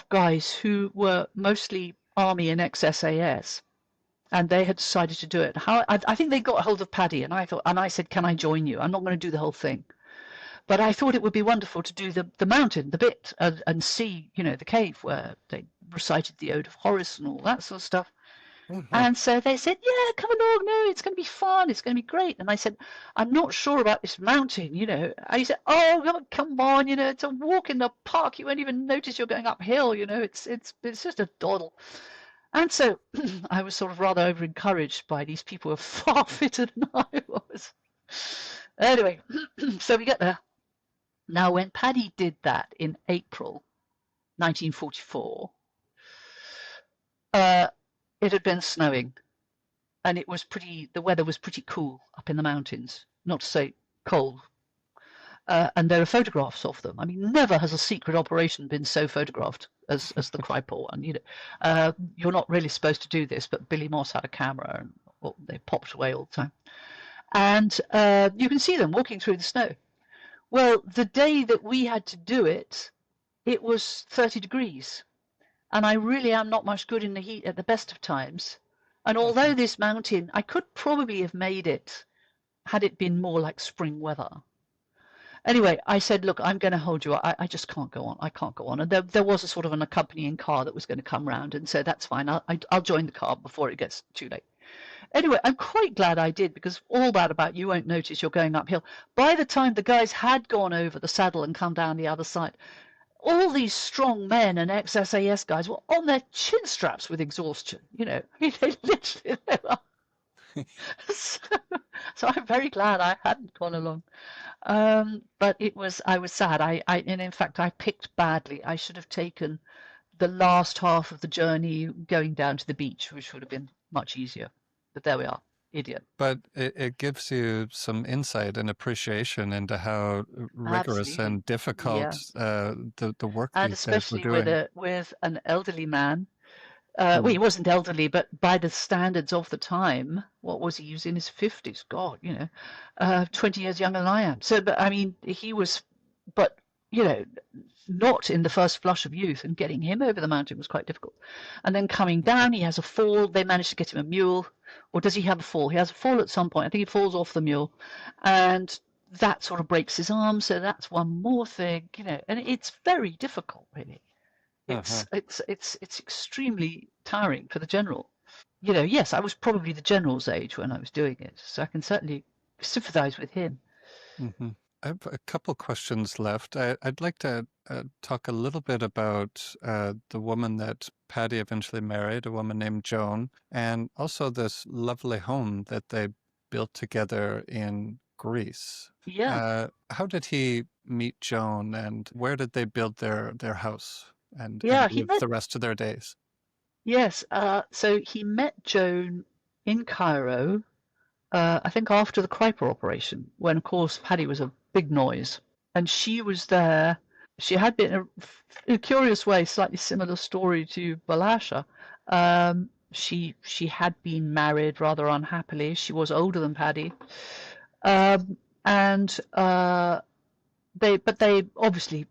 guys who were mostly Army and ex-SAS, and they had decided to do it. I think they got a hold of Paddy, and I said, can I join you? I'm not going to do the whole thing, but I thought it would be wonderful to do the mountain, the bit, and see, the cave where they recited the Ode of Horace and all that sort of stuff. Mm-hmm. And so they said, yeah, come along, no, it's going to be fun, it's going to be great. And I said, I'm not sure about this mountain, And he said, oh, come on, it's a walk in the park, you won't even notice you're going uphill, it's just a doddle. And so I was sort of rather over-encouraged by these people who are far fitter than I was. Anyway, so we get there. Now, when Paddy did that in April 1944, it had been snowing, and the weather was pretty cool up in the mountains, not to say cold. And there are photographs of them. I mean, never has a secret operation been so photographed as the Kruiper one. You're not really supposed to do this, but Billy Moss had a camera, and they popped away all the time. And you can see them walking through the snow. Well, the day that we had to do it, it was 30 degrees. And I really am not much good in the heat at the best of times. And although this mountain, I could probably have made it had it been more like spring weather. Anyway, I said, look, I'm going to hold you. I just can't go on. I can't go on. And there was a sort of an accompanying car that was going to come round, and so that's fine. I'll join the car before it gets too late. Anyway, I'm quite glad I did, because all that about you won't notice you're going uphill. By the time the guys had gone over the saddle and come down the other side, all these strong men and ex-SAS guys were on their chin straps with exhaustion. They literally were. So I'm very glad I hadn't gone along. But I was sad. And in fact, I picked badly. I should have taken the last half of the journey going down to the beach, which would have been much easier. But there we are. Idiot. But it gives you some insight and appreciation into how rigorous Absolutely. and difficult the work and these guys were doing. especially with an elderly man. Well, he wasn't elderly, but by the standards of the time, what was he? He was in his 50s. God, 20 years younger than I am. So, but I mean, he was, but not in the first flush of youth, and getting him over the mountain was quite difficult. And then coming down, he has a fall. They managed to get him a mule. Or does he have a fall? He has a fall at some point. I think he falls off the mule, and that sort of breaks his arm. So that's one more thing, and it's very difficult, really. It's extremely tiring for the general. Yes, I was probably the general's age when I was doing it, so I can certainly sympathize with him. I have a couple questions left. I'd like to talk a little bit about the woman that Paddy eventually married, a woman named Joan, and also this lovely home that they built together in Greece. Yeah. How did he meet Joan, and where did they build their house and Yeah, he live met the rest of their days? yes, so he met Joan in Cairo, I think after the Kruiper operation, when of course Paddy was a big noise. And she was there. She had been, in a curious way, slightly similar story to Balasha. She had been married rather unhappily. She was older than Paddy. And they obviously,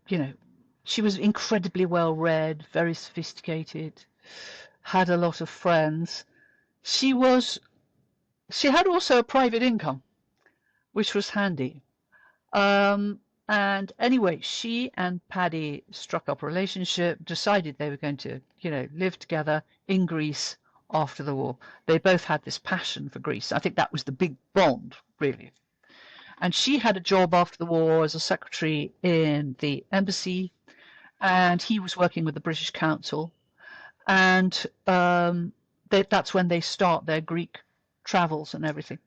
she was incredibly well read, very sophisticated, had a lot of friends. She had also a private income, which was handy. And anyway, she and Paddy struck up a relationship, decided they were going to, live together in Greece after the war. They both had this passion for Greece. I think that was the big bond, really. And she had a job after the war as a secretary in the embassy, and he was working with the British Council. And that's when they start their Greek travels and everything.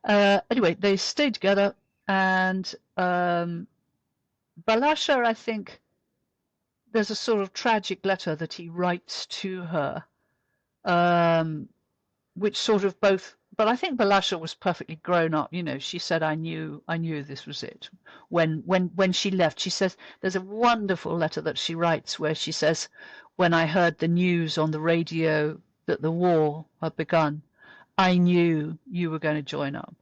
Anyway, they stayed together, and Balasha, I think, there's a sort of tragic letter that he writes to her, which sort of both. But I think Balasha was perfectly grown up. She said, "I knew this was it." When she left, she says there's a wonderful letter that she writes where she says, "When I heard the news on the radio that the war had begun, I knew you were going to join up,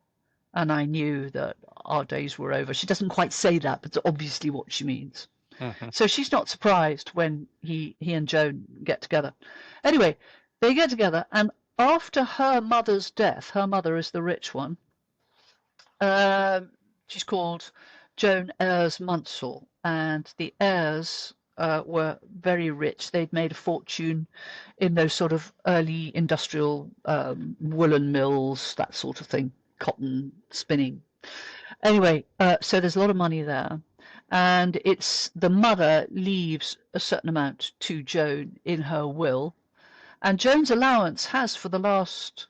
and I knew that our days were over." She doesn't quite say that, but it's obviously what she means. So she's not surprised when he and Joan get together. Anyway, they get together, and after her mother's death, her mother is the rich one. She's called Joan Ayres Munsell, and the heirs were very rich. They'd made a fortune in those sort of early industrial woolen mills, that sort of thing, cotton spinning. Anyway, so there's a lot of money there. And the mother leaves a certain amount to Joan in her will. And Joan's allowance has, for the last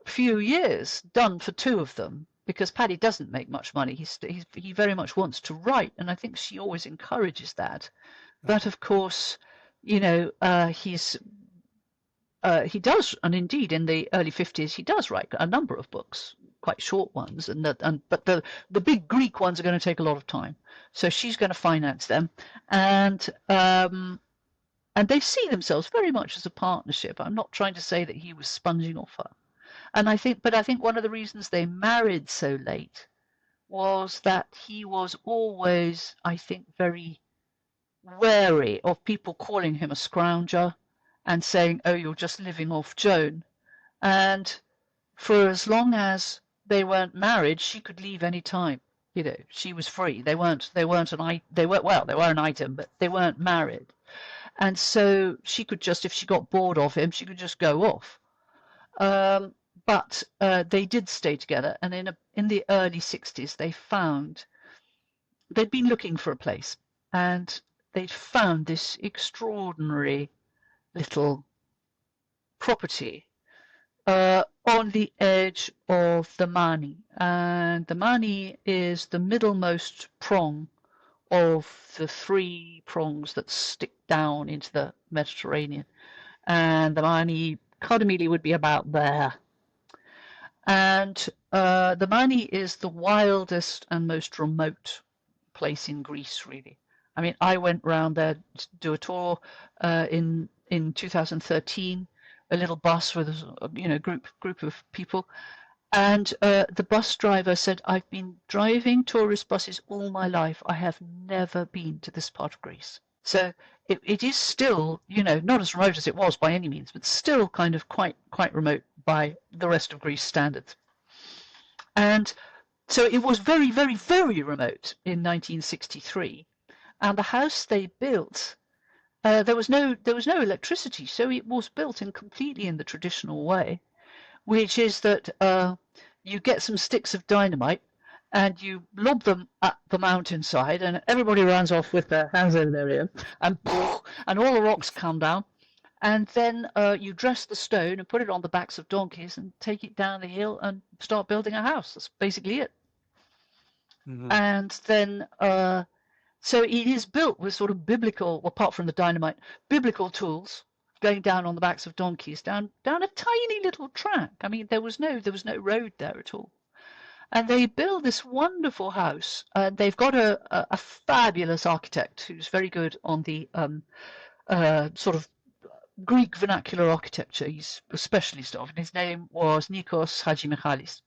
few years, done for two of them, because Paddy doesn't make much money. He very much wants to write, and I think she always encourages that. But of course, he does, and indeed in the early 50s he does write a number of books, quite short ones, but the big Greek ones are going to take a lot of time. So she's going to finance them, and they see themselves very much as a partnership. I'm not trying to say that he was sponging off her. And I think one of the reasons they married so late was that he was always, I think, very wary of people calling him a scrounger and saying, "Oh, you're just living off Joan." And for as long as they weren't married, she could leave any time. She was free. They were an item, but they weren't married. And so she could just, if she got bored of him, she could just go off. But they did stay together, and in the early 60s, they'd been looking for a place, and they'd found this extraordinary little property on the edge of the Mani. And the Mani is the middlemost prong of the three prongs that stick down into the Mediterranean. And the Mani Cardamili would be about there. And the Mani is the wildest and most remote place in Greece, really. I mean, I went round there to do a tour in 2013, a little bus with a group of people. And the bus driver said, "I've been driving tourist buses all my life. I have never been to this part of Greece." So it is still, not as remote as it was by any means, but still kind of quite remote by the rest of Greece standards. And so it was very, very, very remote in 1963. And the house they built, there was no electricity, so it was built completely in the traditional way, which is that you get some sticks of dynamite and you lob them at the mountainside, and everybody runs off with their hands over their ear, and and all the rocks come down. And then you dress the stone and put it on the backs of donkeys and take it down the hill and start building a house. That's basically it. Mhm. And then, so it is built with sort of biblical, apart from the dynamite, biblical tools going down on the backs of donkeys down a tiny little track. I mean, there was no road there at all. And they build this wonderful house. They've got a fabulous architect who's very good on the sort of Greek vernacular architecture. He's a specialist of, and his name was Nikos Hadjimichalis.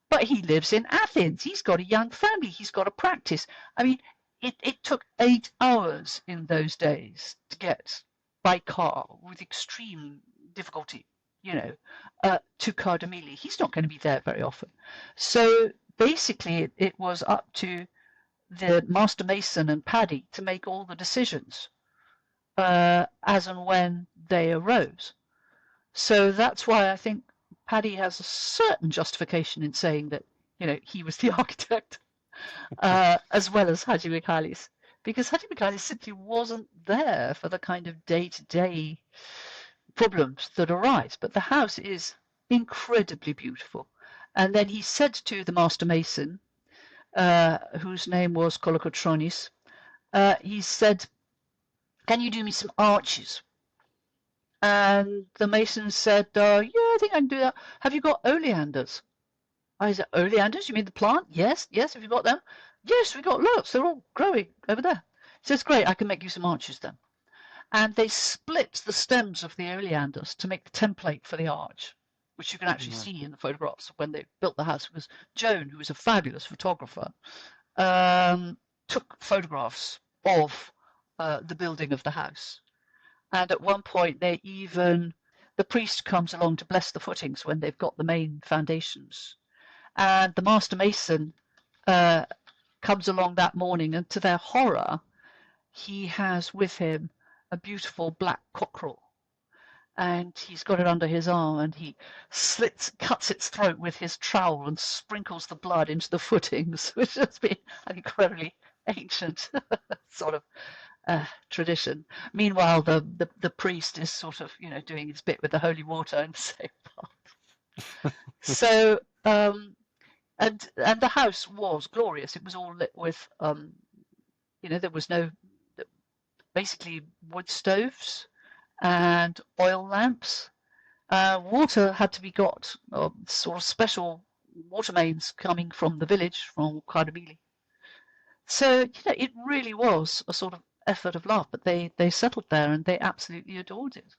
But he lives in Athens. He's got a young family. He's got a practice. I mean, it took 8 hours in those days to get by car with extreme difficulty, to Kardamili. He's not going to be there very often. So basically, it was up to the master mason and Paddy to make all the decisions as and when they arose. So that's why I think Paddy has a certain justification in saying that, he was the architect, as well as Haji Michalis, because Haji Michalis simply wasn't there for the kind of day-to-day problems that arise. But the house is incredibly beautiful. And then he said to the master mason, whose name was Kolokotronis, he said, "Can you do me some arches?" And the mason said, "Yeah, I think I can do that. Have you got oleanders?" I said, "Oleanders? You mean the plant?" "Yes, have you got them?" "Yes, we got lots. They're all growing over there." He says, "Great, I can make you some arches then." And they split the stems of the oleanders to make the template for the arch, which you can actually see in the photographs when they built the house, because Joan, who was a fabulous photographer, took photographs of the building of the house. And at one point, the priest comes along to bless the footings when they've got the main foundations. And the master mason comes along that morning, and to their horror, he has with him a beautiful black cockerel. And he's got it under his arm, and he cuts its throat with his trowel and sprinkles the blood into the footings, which has been an incredibly ancient sort of tradition. Meanwhile, the priest is sort of, doing his bit with the holy water in the same part. So, and the house was glorious. It was all lit with, there was basically wood stoves and oil lamps. Water had to be got, sort of special water mains coming from the village, from Kardamili. So, it really was a sort of effort of love, but they settled there and they absolutely adored it.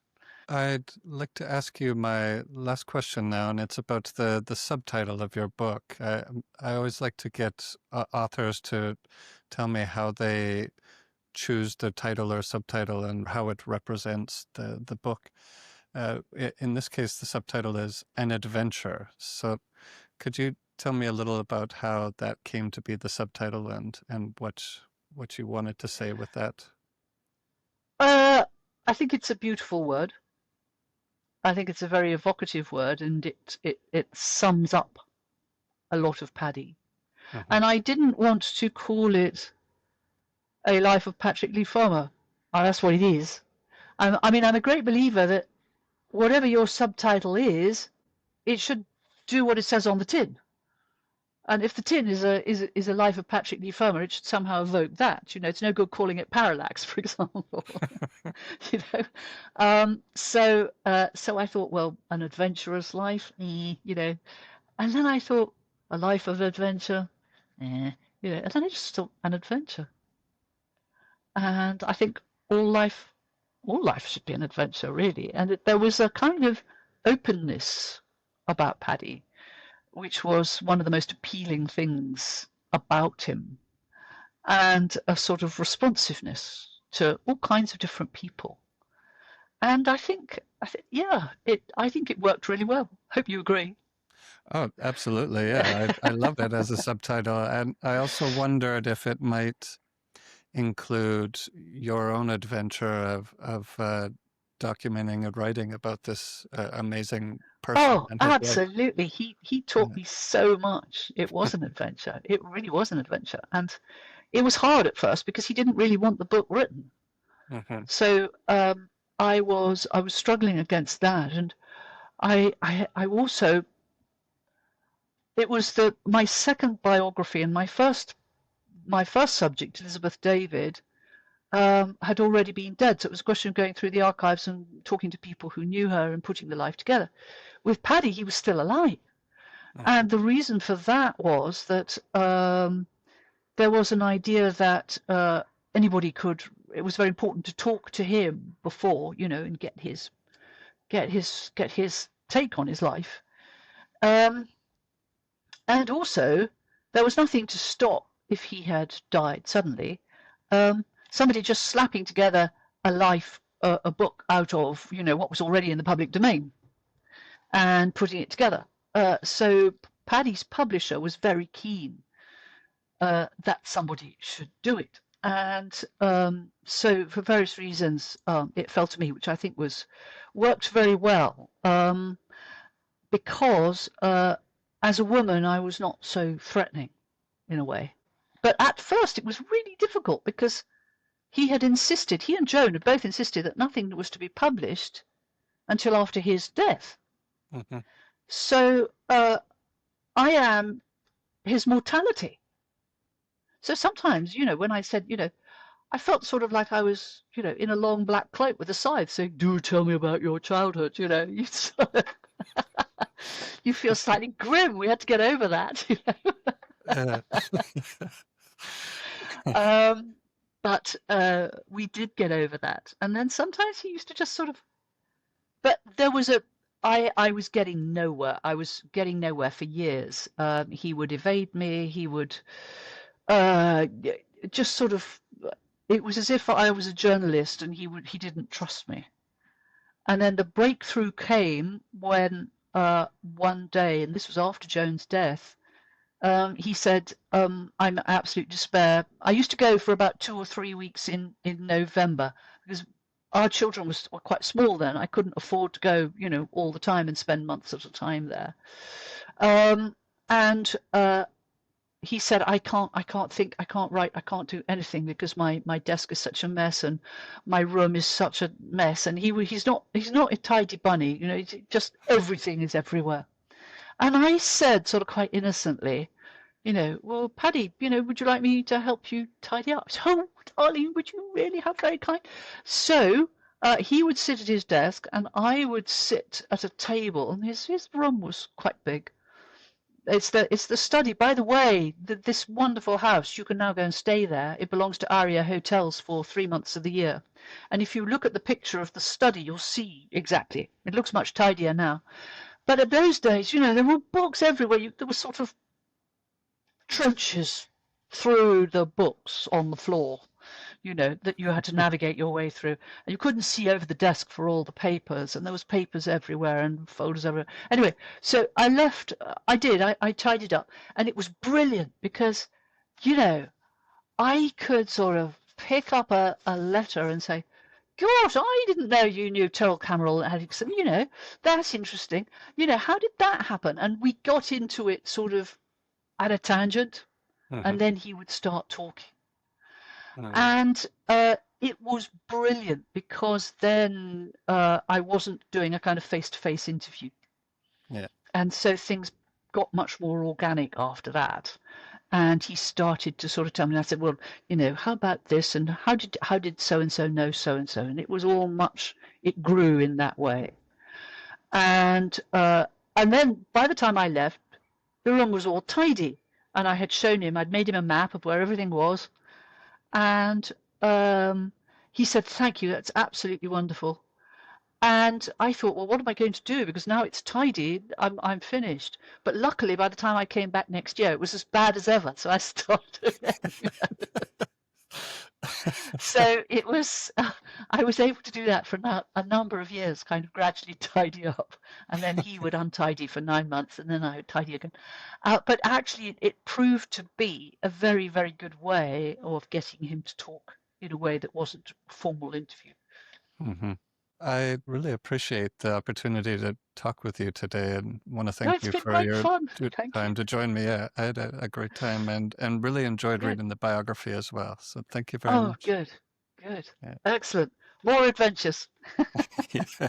I'd like to ask you my last question now, and it's about the subtitle of your book. I always like to get authors to tell me how they choose the title or subtitle and how it represents the book. In this case, the subtitle is An Adventure. So could you tell me a little about how that came to be the subtitle and what you wanted to say with that? I think it's a beautiful word. I think it's a very evocative word, and it sums up a lot of Paddy. And I didn't want to call it A Life of Patrick Leigh Fermor. That's what it is. I mean, I'm a great believer that whatever your subtitle is, it should do what it says on the tin. And if the tin is a Life of Patrick Leigh Fermor, it should somehow evoke that. It's no good calling it Parallax, for example. So I thought, well, an adventurous life, and then I thought a life of adventure, and then I just thought an adventure. And I think all life should be an adventure, really. And there was a kind of openness about Paddy, which was one of the most appealing things about him, and a sort of responsiveness to all kinds of different people. And I think it worked really well. Hope you agree. Oh, absolutely. Yeah, I love it as a subtitle. And I also wondered if it might include your own adventure of documenting and writing about this amazing person Oh, and his life. absolutely. He taught me so much. It was an adventure. It really was an adventure. And it was hard at first because he didn't really want the book written. Mm-hmm. So I was struggling against that, and I also, it was my second biography, and my first subject, Elizabeth David, had already been dead. So it was a question of going through the archives and talking to people who knew her and putting the life together. With Paddy, he was still alive. Mm-hmm. And the reason for that was that there was an idea that anybody could, it was very important to talk to him before, and get his take on his life. And also, there was nothing to stop if he had died suddenly. Somebody just slapping together a book out of, what was already in the public domain and putting it together. So Paddy's publisher was very keen that somebody should do it. And so for various reasons, it fell to me, which I think worked very well, because as a woman, I was not so threatening in a way. But at first, it was really difficult because he and Joan had both insisted that nothing was to be published until after his death. Mm-hmm. So I am his mortality. So sometimes, when I said, I felt sort of like I was, in a long black cloak with a scythe saying, do tell me about your childhood, you feel slightly grim. We had to get over that, but we did get over that. And then sometimes he used to just sort of, but there was I was getting nowhere. I was getting nowhere for years. He would evade me. He would just sort of, it was as if I was a journalist and he didn't trust me. And then the breakthrough came when one day, and this was after Joan's death, he said, I'm in absolute despair. I used to go for about 2 or 3 weeks in November because our children were quite small then. I couldn't afford to go, all the time and spend months at a time there. And he said, I can't think, I can't write, I can't do anything because my desk is such a mess and my room is such a mess. And he's not a tidy bunny, just everything is everywhere. And I said, sort of quite innocently, well, Paddy, would you like me to help you tidy up? Said, oh, darling, would you really? How very kind. So he would sit at his desk and I would sit at a table, and his room was quite big. It's the study. By the way, this wonderful house, you can now go and stay there. It belongs to Aria Hotels for 3 months of the year. And if you look at the picture of the study, you'll see exactly. It looks much tidier now. But at those days, there were books everywhere. There were sort of trenches through the books on the floor, that you had to navigate your way through. And you couldn't see over the desk for all the papers, and there was papers everywhere and folders everywhere. Anyway, so I left, I tidied up, and it was brilliant because, I could sort of pick up a letter and say, gosh, I didn't know you knew Tyrel Cameron Eskelson, that's interesting. How did that happen? And we got into it sort of at a tangent, and then he would start talking. And it was brilliant because then I wasn't doing a kind of face-to-face interview. Yeah. And so things got much more organic after that. And he started to sort of tell me, and I said, well, how about this? And how did so-and-so know so-and-so? And it was all it grew in that way. And then by the time I left, the room was all tidy. And I had shown him, I'd made him a map of where everything was. And he said, thank you, that's absolutely wonderful. And I thought, well, what am I going to do? Because now it's tidy, I'm finished. But luckily, by the time I came back next year, it was as bad as ever. So I started again. So it was, I was able to do that for a number of years, kind of gradually tidy up. And then he would untidy for 9 months, and then I would tidy again. But actually, it proved to be a very, very good way of getting him to talk in a way that wasn't a formal interview. Mm-hmm. I really appreciate the opportunity to talk with you today and want to No, thank it's you been for great your fun. Thank you. time to join me. Yeah, I had a great time and really enjoyed Good. reading the biography as well. So thank you very Oh, much. good. Good. Yeah. Excellent. More adventures. Yeah.